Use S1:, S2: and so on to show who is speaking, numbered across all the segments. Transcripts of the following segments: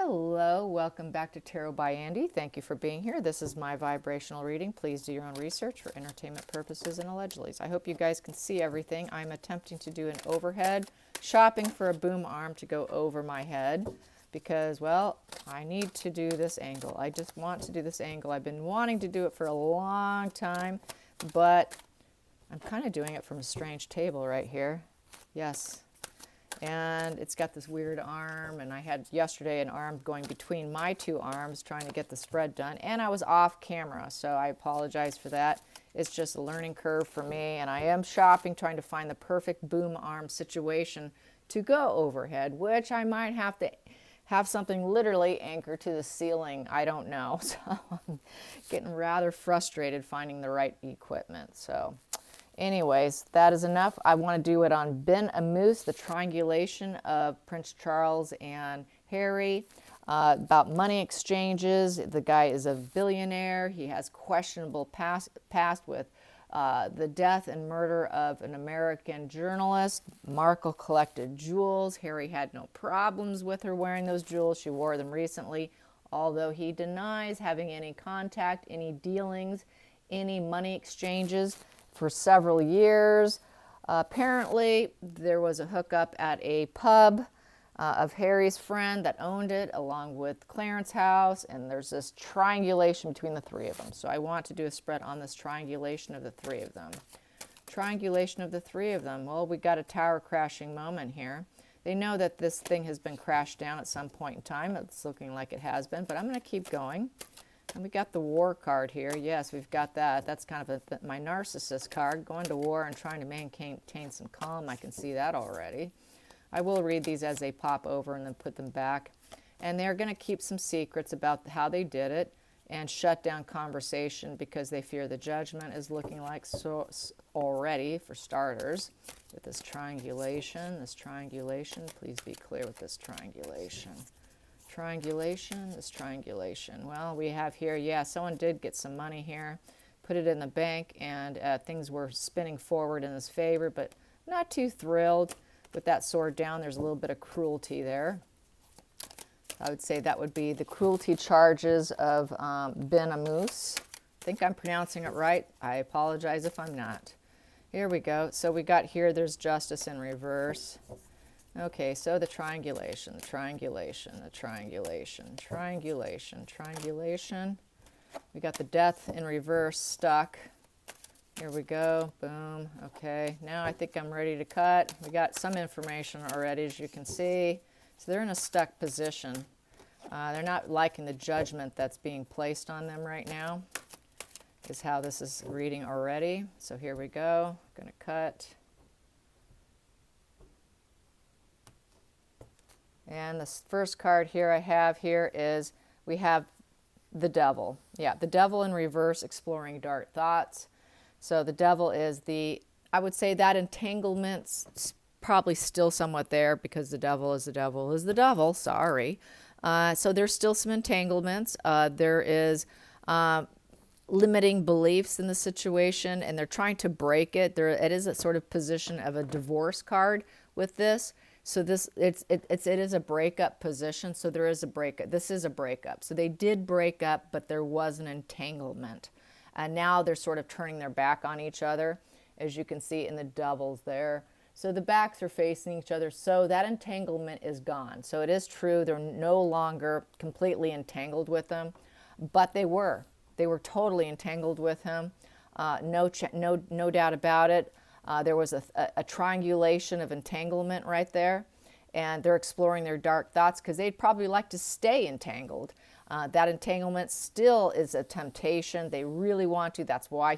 S1: Hello, welcome back to Tarot by Andy. Thank you for being here. This is my vibrational reading. Please do your own research for entertainment purposes and allegedly. I hope you guys can see everything. I'm attempting to do an overhead, shopping for a boom arm to go over my head because, well, I need to do this angle. I just want to do this angle. I've been wanting to do it for a long time, but I'm kind of doing it from a strange table right here. Yes. And it's got this weird arm, and I had yesterday an arm going between my two arms trying to get the spread done, and I was off camera, so I apologize for that. It's just a learning curve for me, and I am shopping, trying to find the perfect boom arm situation to go overhead, which I might have to have something literally anchored to the ceiling. I don't know, so I'm getting rather frustrated finding the right equipment. So anyways, that is enough. I want to do it on Ben Amuse, the triangulation of Prince Charles and Harry, about money exchanges. The guy is a billionaire. He has questionable past with the death and murder of an American journalist. Markle collected jewels. Harry had no problems with her wearing those jewels. She wore them recently, although he denies having any contact, any dealings, any money exchanges for several years. Apparently, there was a hookup at a pub of Harry's friend that owned it, along with Clarence House, and there's this triangulation between the three of them. So I want to do a spread on this triangulation of the three of them. Triangulation of the three of them. Well, we got a tower crashing moment here. They know that this thing has been crashed down at some point in time. It's looking like it has been, but I'm going to keep going. And we got the war card here. Yes, we've got that. That's kind of my narcissist card, going to war and trying to maintain some calm. I can see that already. I will read these as they pop over and then put them back. And they're going to keep some secrets about how they did it and shut down conversation because they fear the judgment is looking like so already, for starters, with this triangulation. Please be clear with this triangulation. This triangulation. Well, we have here, yeah, someone did get some money here, put it in the bank, and things were spinning forward in his favor, but not too thrilled with that sword down. There's a little bit of cruelty there. I would say that would be the cruelty charges of Ben Amuse. I think I'm pronouncing it right. I apologize if I'm not. Here we go. So we got here, there's justice in reverse. Okay, so the triangulation. We got the death in reverse stuck. Here we go, boom, okay. Now I think I'm ready to cut. We got some information already, as you can see. So they're in a stuck position. They're not liking the judgment that's being placed on them right now, is how this is reading already. So here we go, gonna cut. And the first card here I have here is we have the devil. Yeah, the devil in reverse, exploring dark thoughts. So the devil is I would say that entanglement's probably still somewhat there because the devil is the devil, sorry. So there's still some entanglements. There is limiting beliefs in the situation, and they're trying to break it. It is a sort of position of a divorce card with this. So it is a breakup position. So there is a breakup. This is a breakup. So they did break up, but there was an entanglement. And now they're sort of turning their back on each other, as you can see in the devils there. So the backs are facing each other. So that entanglement is gone. So it is true. They're no longer completely entangled with them, but they were. They were totally entangled with him. No doubt about it. There was a triangulation of entanglement right there, and they're exploring their dark thoughts because they'd probably like to stay entangled. That entanglement still is a temptation. They really want to. That's why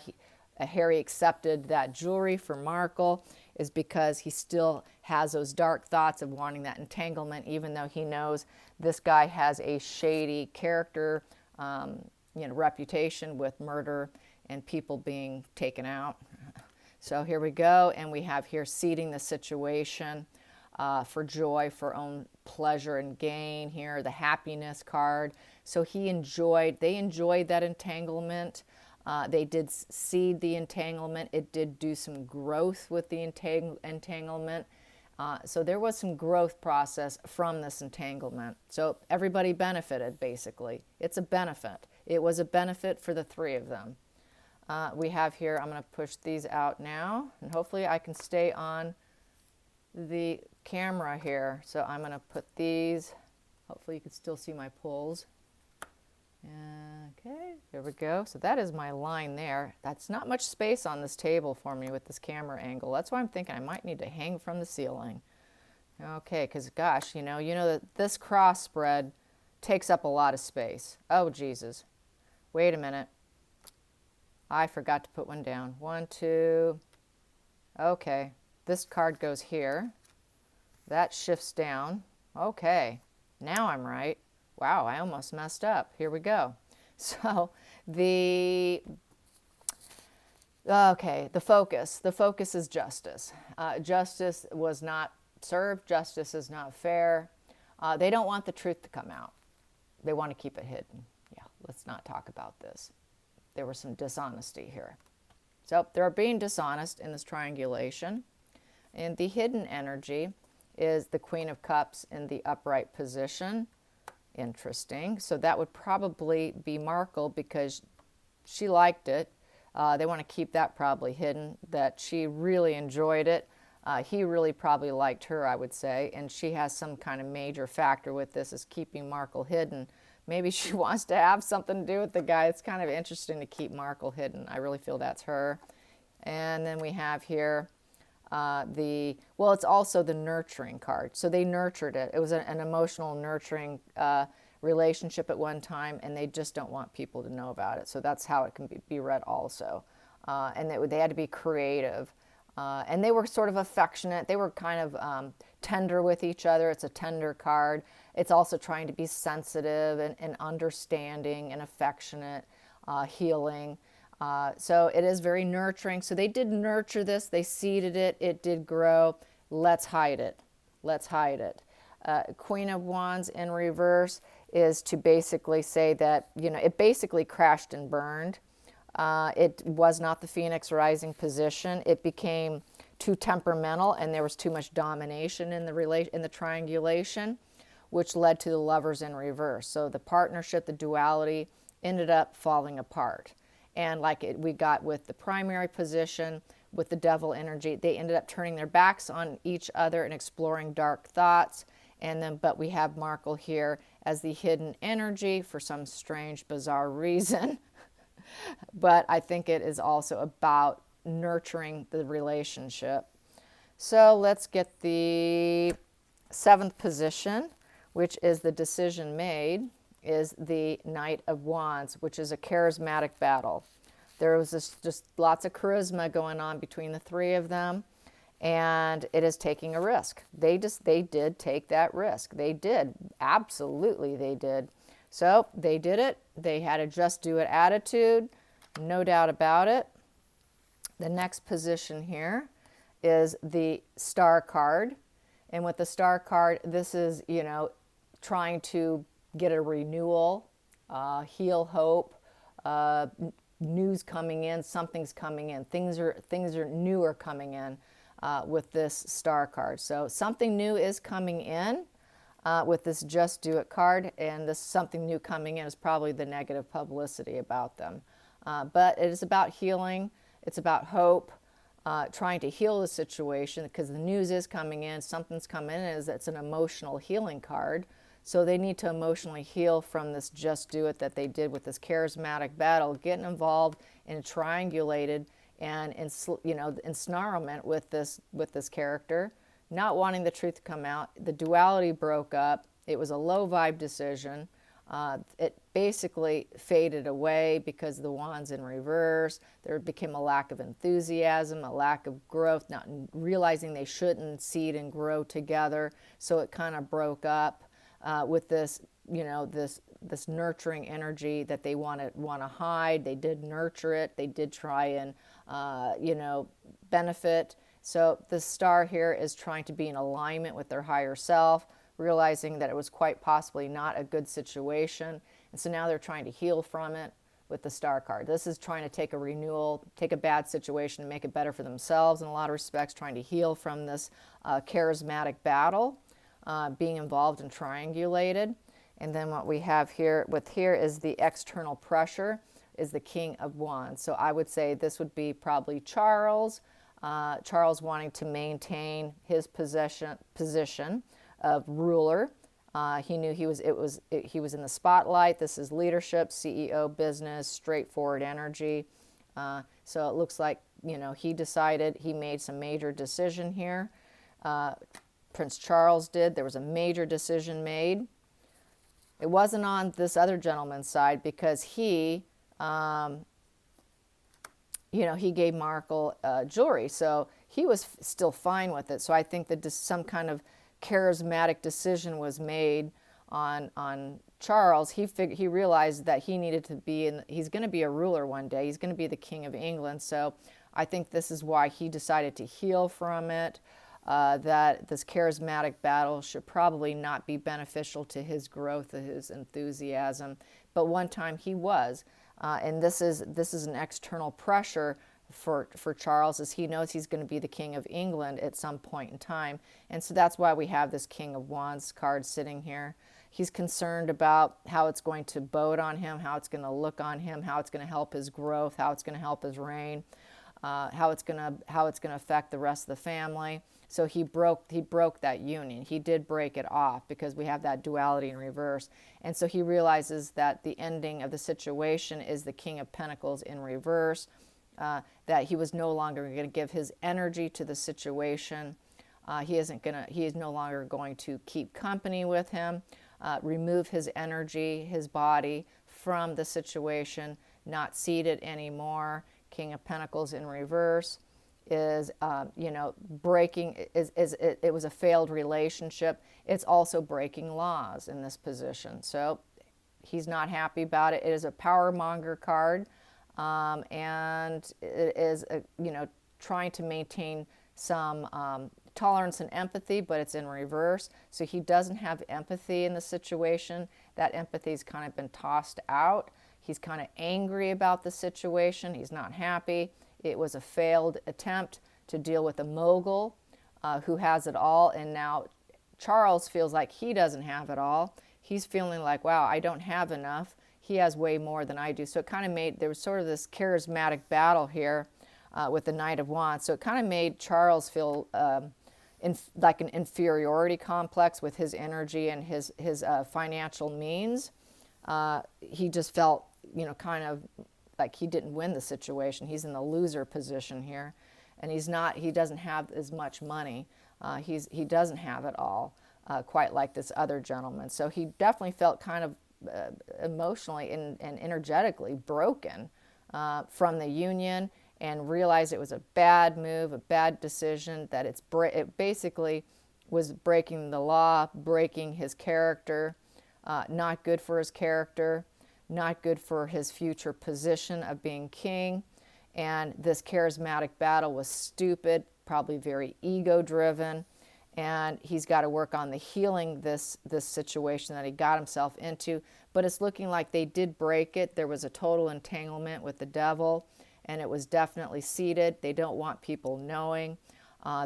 S1: Harry accepted that jewelry for Markle, is because he still has those dark thoughts of wanting that entanglement, even though he knows this guy has a shady character, reputation with murder and people being taken out. So here we go, and we have here seeding the situation for joy, for own pleasure and gain here, the happiness card. So they enjoyed that entanglement. They did seed the entanglement. It did do some growth with the entanglement. So there was some growth process from this entanglement. So everybody benefited, basically. It's a benefit. It was a benefit for the three of them. We have here, I'm going to push these out now, and hopefully I can stay on the camera here. So I'm going to put these, hopefully you can still see my pulls. Okay, there we go. So that is my line there. That's not much space on this table for me with this camera angle. That's why I'm thinking I might need to hang from the ceiling. Okay, because gosh, you know that this cross spread takes up a lot of space. Oh, Jesus. Wait a minute. I forgot to put one down. 1, 2. Okay, this card goes here. That shifts down. Okay, now I'm right. Wow, I almost messed up. Here we go. So the focus. The focus is justice. Justice was not served. Justice is not fair. They don't want the truth to come out. They want to keep it hidden. Yeah, let's not talk about this. There was some dishonesty here. So they're being dishonest in this triangulation. And the hidden energy is the Queen of Cups in the upright position. Interesting. So that would probably be Markle because she liked it. They want to keep that probably hidden, that she really enjoyed it. He really probably liked her, I would say, and she has some kind of major factor with this is keeping Markle hidden. Maybe she wants to have something to do with the guy. It's kind of interesting to keep Markle hidden. I really feel that's her. And then we have here it's also the nurturing card. So they nurtured it. It was an emotional nurturing relationship at one time, and they just don't want people to know about it. So that's how it can be read also. And they had to be creative. And they were sort of affectionate. They were kind of tender with each other. It's a tender card. It's also trying to be sensitive and understanding and affectionate, healing. So it is very nurturing. So they did nurture this. They seeded it. It did grow. Let's hide it. Let's hide it. Queen of Wands in reverse is to basically say that, it basically crashed and burned. It was not the Phoenix rising position. It became too temperamental, and there was too much domination in the triangulation, which led to the Lovers in reverse. So the partnership, the duality, ended up falling apart. And we got with the primary position, with the Devil energy, they ended up turning their backs on each other and exploring dark thoughts. But we have Markle here as the hidden energy for some strange, bizarre reason. But I think it is also about nurturing the relationship. So let's get the 7th position, which is the decision made, is the Knight of Wands, which is a charismatic battle. There was just lots of charisma going on between the three of them, and it is taking a risk. They did take that risk. They did. Absolutely they did. So they did it. They had a just do it attitude, no doubt about it. The next position here is the Star card. And with the Star card, this is, trying to get a renewal, heal hope, news coming in, something's coming in. Things are newer coming in with this Star card. So something new is coming in. With this Just Do It card, and this something new coming in is probably the negative publicity about them. But it is about healing. It's about hope, trying to heal the situation because the news is coming in, something's coming in. It's an emotional healing card. So they need to emotionally heal from this Just Do It that they did with this charismatic battle, getting involved and triangulated and ensnarlement with this character. Not wanting the truth to come out. The duality broke up. It was a low vibe decision. It basically faded away because the Wands in reverse. There became a lack of enthusiasm, a lack of growth, not realizing they shouldn't seed and grow together. So it kind of broke up with this, this nurturing energy that they want to hide. They did nurture it. They did try and, benefit. So the Star here is trying to be in alignment with their higher self, realizing that it was quite possibly not a good situation. And so now they're trying to heal from it, with the Star card. This is trying to take a renewal, take a bad situation and make it better for themselves in a lot of respects, trying to heal from this charismatic battle, being involved and triangulated. And then what we have here is the external pressure, is the King of Wands. So I would say this would be probably Charles. Charles wanting to maintain his position of ruler. He knew he was in the spotlight. This is leadership, CEO, business, straightforward energy. So it looks like, you know, he decided, he made some major decision here. Prince Charles did. There was a major decision made. It wasn't on this other gentleman's side because he, you know, he gave Markle jewelry. So he was still fine with it. So I think that some kind of charismatic decision was made on Charles. He realized that he needed to be he's going to be a ruler one day. He's going to be the King of England. So I think this is why he decided to heal from it. That this charismatic battle should probably not be beneficial to his growth, his enthusiasm. But one time he was. And this is an external pressure for Charles, as he knows he's going to be the King of England at some point in time. And so that's why we have this King of Wands card sitting here. He's concerned about how it's going to bode on him, how it's going to look on him, how it's going to help his growth, how it's going to help his reign, how it's going to affect the rest of the family. So he broke that union. He did break it off because we have that duality in reverse. And so he realizes that the ending of the situation is the King of Pentacles in reverse, that he was no longer going to give his energy to the situation. He is no longer going to keep company with him, remove his energy, his body from the situation, not seed it anymore. King of Pentacles in reverse is, you know, breaking, it was a failed relationship. It's also breaking laws in this position. So he's not happy about it. It is a power monger card, and it is, you know, trying to maintain some tolerance and empathy, but it's in reverse. So he doesn't have empathy in the situation. That empathy's kind of been tossed out. He's kind of angry about the situation. He's not happy. It was a failed attempt to deal with a mogul who has it all, and now Charles feels like he doesn't have it all. He's feeling like, wow, I don't have enough. He has way more than I do. So it kind of made, there was sort of this charismatic battle here with the Knight of Wands. So it kind of made Charles feel like an inferiority complex with his energy and his financial means. He just felt, you know, kind of like he didn't win the situation. He's in the loser position here, and he doesn't have as much money. He doesn't have it all, quite like this other gentleman. So he definitely felt kind of emotionally and energetically broken from the union, and realized it was a bad move, a bad decision, that it basically was breaking the law, breaking his character, not good for his character, not good for his future position of being king. And this charismatic battle was stupid, probably very ego-driven, and he's got to work on the healing this situation that he got himself into. But it's looking like they did break it. There was a total entanglement with the devil, and it was definitely seeded. They don't want people knowing.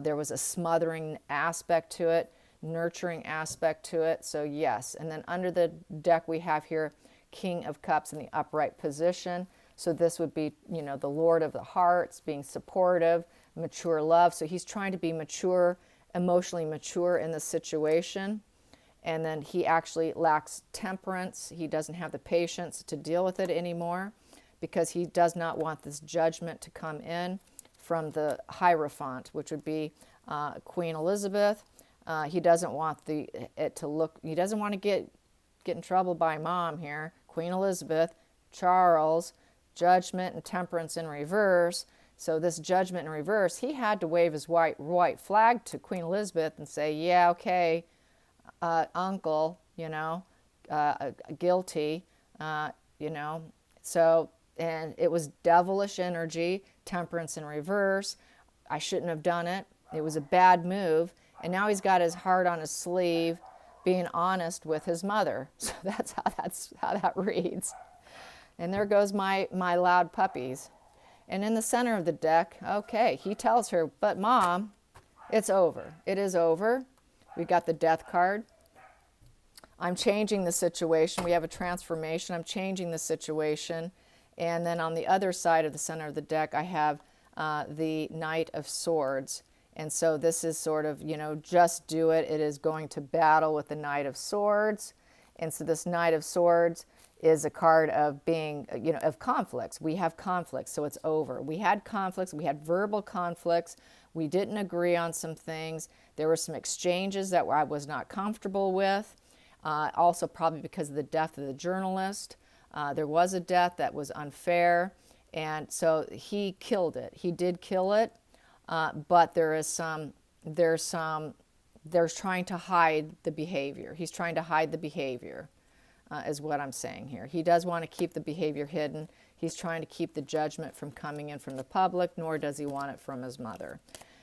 S1: There was a smothering aspect to it, nurturing aspect to it. So yes, and then under the deck we have here King of Cups in the upright position. So this would be, you know, the Lord of the Hearts, being supportive, mature love. So he's trying to be mature, emotionally mature in this situation. And then he actually lacks temperance. He doesn't have the patience to deal with it anymore, because he does not want this judgment to come in from the Hierophant, which would be Queen Elizabeth. He doesn't want it to look, he doesn't want to get in trouble by mom here. Queen Elizabeth, Charles, judgment and temperance in reverse. So this judgment in reverse, he had to wave his white flag to Queen Elizabeth and say, yeah, okay, uncle, you know, guilty, you know. So, and it was devilish energy, temperance in reverse. I shouldn't have done it. It was a bad move. And now he's got his heart on his sleeve, being honest with his mother. So that's how that reads. And there goes my loud puppies. And in the center of the deck, okay, he tells her, but Mom, it's over. It is over. We got the Death card. I'm changing the situation. We have a transformation. I'm changing the situation. And then on the other side of the center of the deck, I have the Knight of Swords. And so this is sort of, you know, just do it. It is going to battle with the Knight of Swords. And so this Knight of Swords is a card of being, you know, of conflicts. We have conflicts, so it's over. We had conflicts. We had verbal conflicts. We didn't agree on some things. There were some exchanges that I was not comfortable with. Also probably because of the death of the journalist. There was a death that was unfair. And so he killed it. He did kill it. But there's trying to hide the behavior. He's trying to hide the behavior, is what I'm saying here. He does want to keep the behavior hidden. He's trying to keep the judgment from coming in from the public, nor does he want it from his mother.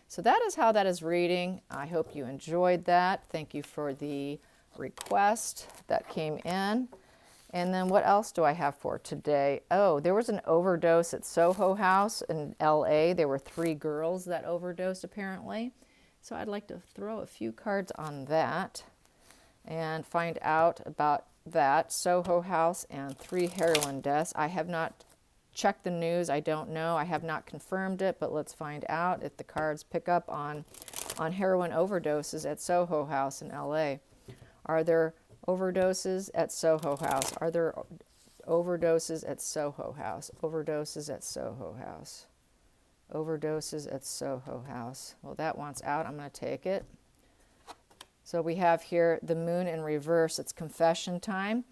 S1: So that is how that is reading. I hope you enjoyed that. Thank you for the request that came in. And then what else do I have for today? Oh, there was an overdose at Soho House in LA. There were 3 girls that overdosed apparently. So I'd like to throw a few cards on that and find out about that. Soho House and 3 heroin deaths. I have not checked the news. I don't know. I have not confirmed it, but let's find out if the cards pick up on heroin overdoses at Soho House in LA. Are there overdoses at Soho House? Are there overdoses at Soho House? Overdoses at Soho House. Overdoses at Soho House. Well, that wants out. I'm going to take it. So we have here the moon in reverse. It's confession time.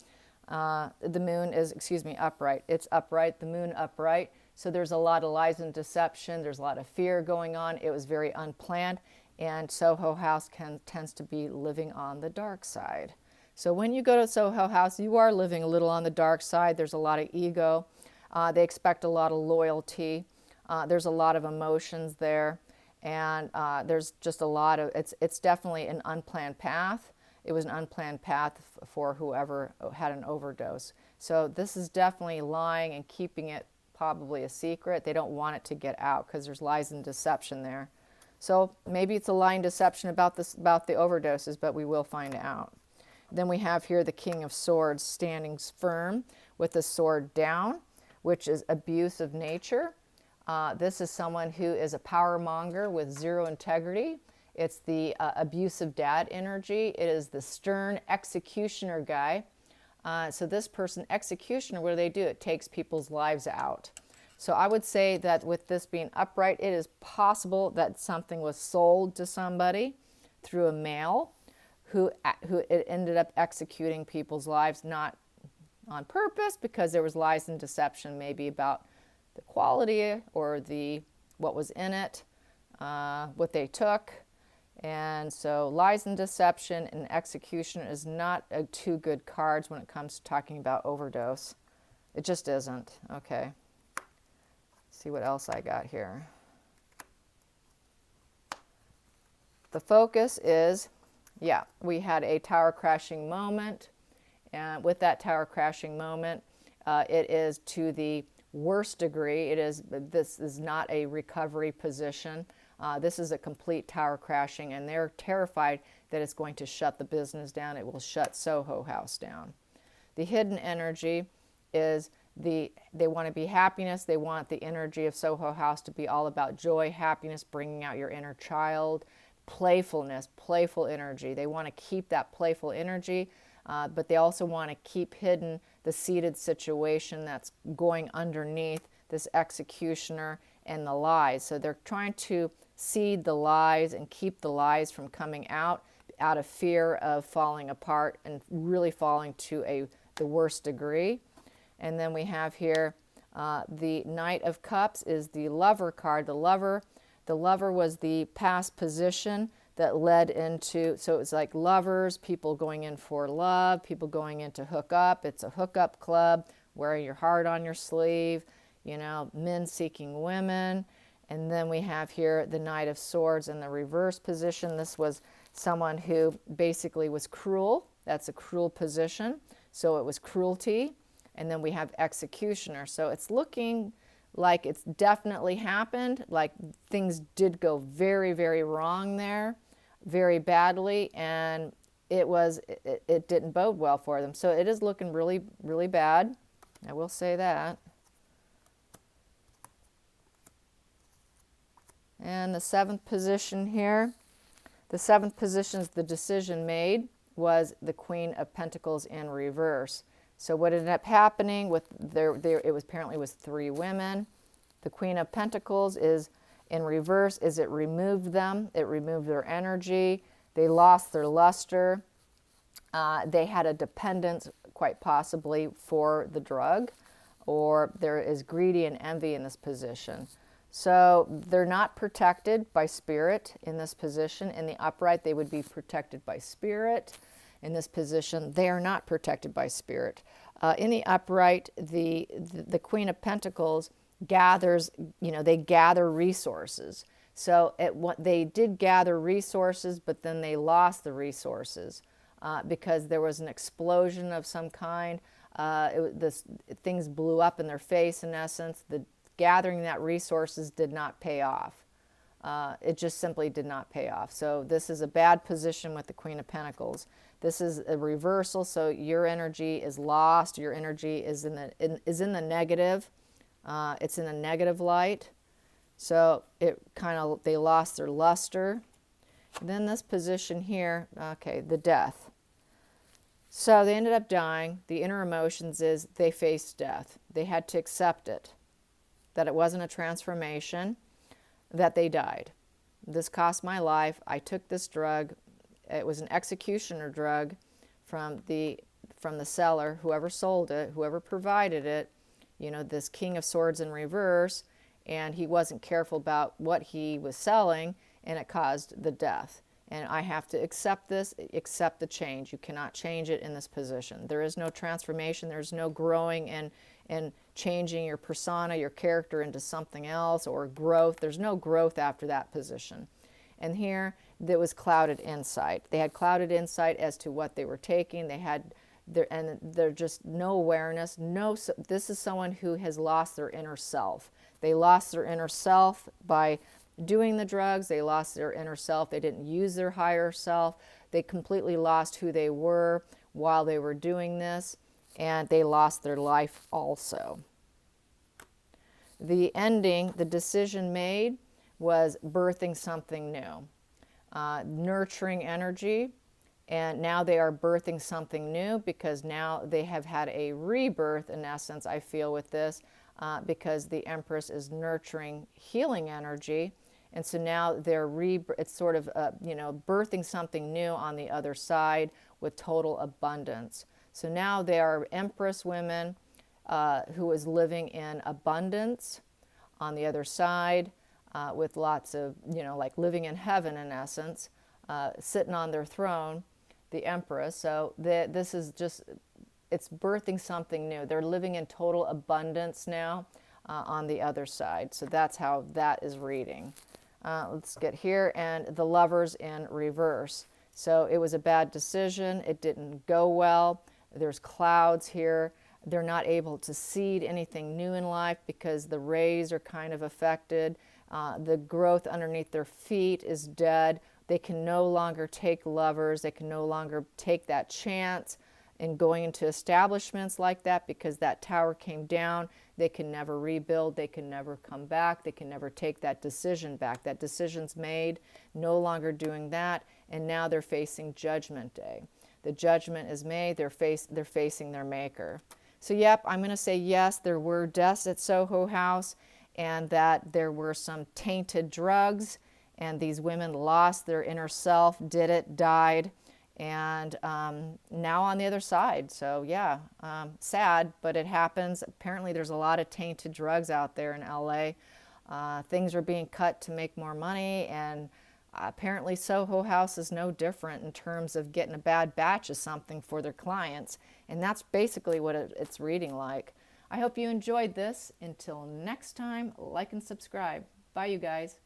S1: The moon is, upright. It's upright, the moon upright. So there's a lot of lies and deception. There's a lot of fear going on. It was very unplanned. And Soho House tends to be living on the dark side. So when you go to Soho House, you are living a little on the dark side. There's a lot of ego. They expect a lot of loyalty. There's a lot of emotions there. And there's just a lot of, it's definitely an unplanned path. It was an unplanned path for whoever had an overdose. So this is definitely lying and keeping it probably a secret. They don't want it to get out because there's lies and deception there. So maybe it's a lie and deception about the overdoses, but we will find out. Then we have here the King of Swords standing firm with the sword down, which is abuse of nature. This is someone who is a power monger with zero integrity. It's the abusive dad energy. It is the stern executioner guy. So this person, executioner, what do? It takes people's lives out. So I would say that with this being upright, it is possible that something was sold to somebody through a male who it ended up executing people's lives, not on purpose, because there was lies and deception maybe about the quality or what was in it, what they took. And so lies and deception and execution is not two good cards when it comes to talking about overdose. It just isn't. Okay. See what else I got here. The focus is, we had a tower crashing moment. And with that tower crashing moment, it is to the worst degree. This is not a recovery position. This is a complete tower crashing, and they're terrified that it's going to shut the business down. It will shut Soho House down. The hidden energy is they want to be happiness. They want the energy of Soho House to be all about joy, happiness, bringing out your inner child, playfulness, playful energy. They want to keep that playful energy, but they also want to keep hidden the seated situation that's going underneath this executioner and the lies. So they're trying to seed the lies and keep the lies from coming out of fear of falling apart and really falling to the worst degree. And then we have here the Knight of Cups is the Lover card. The Lover was the past position that led into, so it's like lovers, people going in for love, people going in to hook up. It's a hookup club, wearing your heart on your sleeve, men seeking women. And then we have here the Knight of Swords in the reverse position. This was someone who basically was cruel. That's a cruel position. So it was cruelty. and then we have executioner. So it's looking like it's definitely happened, like things did go very, very wrong there, very badly, and it didn't bode well for them. So it is looking really, really bad. I will say that. And the seventh position here, the seventh position is the decision made, was the Queen of Pentacles in reverse. So what ended up happening with it was apparently was 3 women. The Queen of Pentacles is in reverse, is it removed them, it removed their energy, they lost their luster, they had a dependence quite possibly for the drug, or there is greedy and envy in this position. So they're not protected by spirit in this position. In the upright, they would be protected by spirit. In this position, they are not protected by spirit. In the upright, the Queen of Pentacles gathers, they gather resources. So they did gather resources, but then they lost the resources because there was an explosion of some kind. Things blew up in their face, in essence. The gathering that resources did not pay off. It just simply did not pay off. So this is a bad position with the Queen of Pentacles. This is a reversal, so your energy is lost. Your energy is in the negative. It's in a negative light. So they lost their luster. And then this position here, okay, the death. So they ended up dying. The inner emotions is they faced death. They had to accept it, that it wasn't a transformation, that they died. This cost my life. I took this drug. It was an executioner drug from the seller, whoever sold it, whoever provided it, this King of Swords in reverse, and he wasn't careful about what he was selling, and it caused the death. And I have to accept this, accept the change. You cannot change it in this position. There is no transformation. There's no growing and changing your persona, your character into something else, or growth. There's no growth after that position. And here, there was clouded insight. They had clouded insight as to what they were taking. They're just no awareness. This is someone who has lost their inner self. They lost their inner self by doing the drugs. They lost their inner self. They didn't use their higher self. They completely lost who they were while they were doing this, and they lost their life also. The ending, the decision made, was birthing something new, nurturing energy, and now they are birthing something new because now they have had a rebirth, in essence, I feel, with this, because the Empress is nurturing healing energy. And so now it's sort of, birthing something new on the other side with total abundance. So now they are Empress women who is living in abundance on the other side with lots of, like living in heaven, in essence, sitting on their throne, the Empress. So this is just, it's birthing something new. They're living in total abundance now on the other side. So that's how that is reading. Let's get here, and the Lovers in reverse. So it was a bad decision. It didn't go well. There's clouds here. They're not able to seed anything new in life because the rays are kind of affected. The growth underneath their feet is dead. They can no longer take lovers. They can no longer take that chance in going into establishments like that because that tower came down. They can never rebuild. They can never come back. They can never take that decision back. That decision's made, no longer doing that, and now they're facing Judgment Day. The judgment is made. They're facing their maker. So yep, I'm going to say yes, there were deaths at Soho House, and that there were some tainted drugs, and these women lost their inner self, died, and now on the other side. So yeah, sad, but it happens. Apparently there's a lot of tainted drugs out there in LA. Things are being cut to make more money, and apparently Soho House is no different in terms of getting a bad batch of something for their clients, and that's basically what it's reading like. I hope you enjoyed this. Until next time, like and subscribe. Bye, you guys.